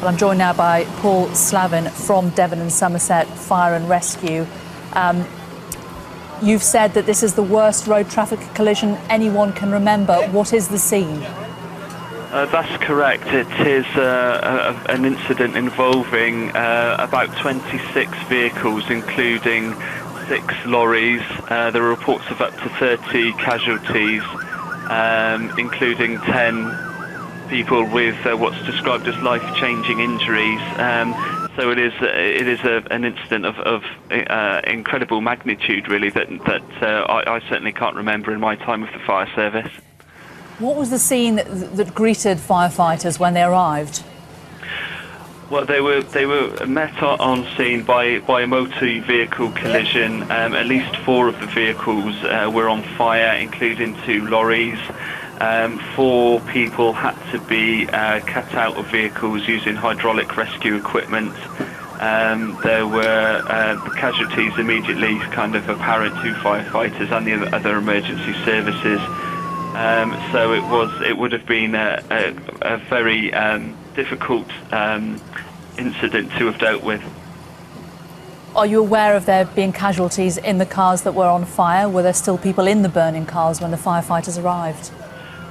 Well, I'm joined now by Paul Slavin from Devon and Somerset Fire and Rescue. You've said that this is the worst road traffic collision anyone can remember. What is the scene? That's correct. It is an incident involving about 26 vehicles, including 6 lorries. There are reports of up to 30 casualties, including 10 people with what's described as life-changing injuries. So it is an incident of incredible magnitude, really, that I certainly can't remember in my time with the fire service. What was the scene that greeted firefighters when they arrived? Well, they were met on scene by a motor vehicle collision. At least 4 of the vehicles were on fire, including 2 lorries. 4 people had to be cut out of vehicles using hydraulic rescue equipment. There were the casualties immediately kind of apparent to firefighters and the other emergency services. So it would have been a very difficult incident to have dealt with. Are you aware of there being casualties in the cars that were on fire? Were there still people in the burning cars when the firefighters arrived?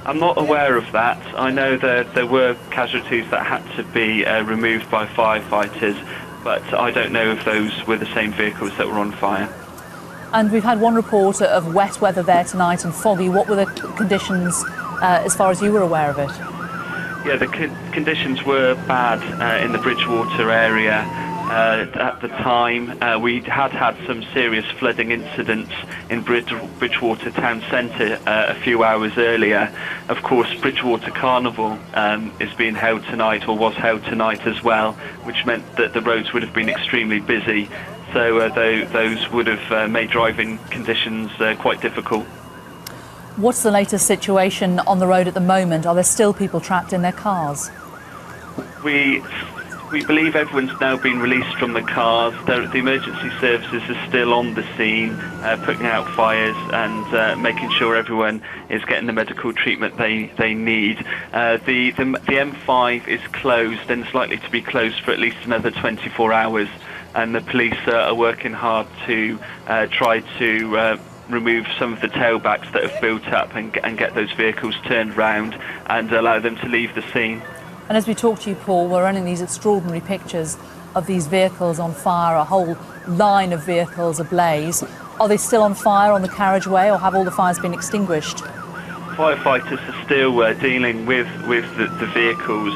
I'm not aware of that. I know that there were casualties that had to be removed by firefighters, but I don't know if those were the same vehicles that were on fire. And we've had one report of wet weather there tonight and foggy. What were the conditions as far as you were aware of it? Yeah, the conditions were bad in the Bridgewater area. At the time, we had some serious flooding incidents in Bridgewater town centre a few hours earlier. Of course, Bridgewater Carnival is being held tonight, or was held tonight as well, which meant that the roads would have been extremely busy. So those would have made driving conditions quite difficult. What's the latest situation on the road at the moment? Are there still people trapped in their cars? We believe everyone's now been released from the cars. The emergency services are still on the scene, putting out fires and making sure everyone is getting the medical treatment they need. The M5 is closed and is likely to be closed for at least another 24 hours, and the police are working hard to try to remove some of the tailbacks that have built up and get those vehicles turned round and allow them to leave the scene. And as we talk to you, Paul, we're running these extraordinary pictures of these vehicles on fire, a whole line of vehicles ablaze. Are they still on fire on the carriageway, or have all the fires been extinguished? Firefighters are still dealing with the vehicles.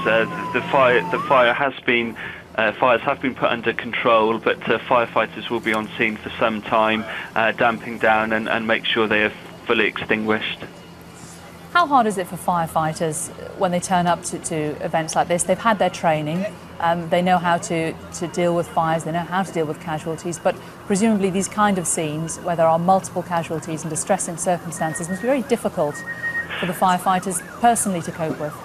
Fires have been put under control, but firefighters will be on scene for some time, damping down and make sure they are fully extinguished. How hard is it for firefighters when they turn up to events like this? They've had their training, they know how to deal with fires, they know how to deal with casualties, but presumably these kind of scenes where there are multiple casualties and distressing circumstances must be very difficult for the firefighters personally to cope with.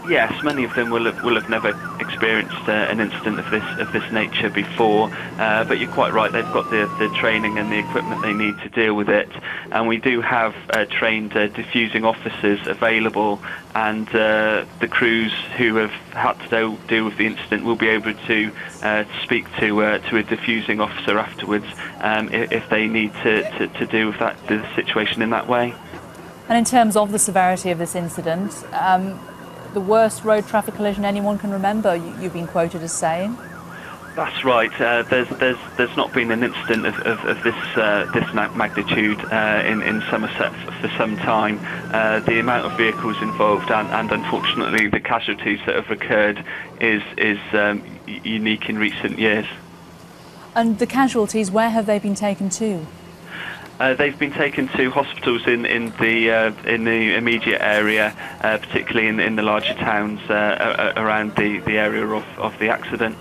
Yes, many of them will have never experienced an incident of this nature before, but you're quite right, they've got the training and the equipment they need to deal with it, and we do have trained diffusing officers available, and the crews who have had to deal with the incident will be able to speak to a diffusing officer afterwards if they need to deal with the situation in that way. And in terms of the severity of this incident, the worst road traffic collision anyone can remember, you've been quoted as saying? That's right. There's not been an incident of this magnitude in Somerset for some time. The amount of vehicles involved and unfortunately the casualties that have occurred is unique in recent years. And the casualties, where have they been taken to? They've been taken to hospitals in the immediate area, particularly in the larger towns around the area of the accident.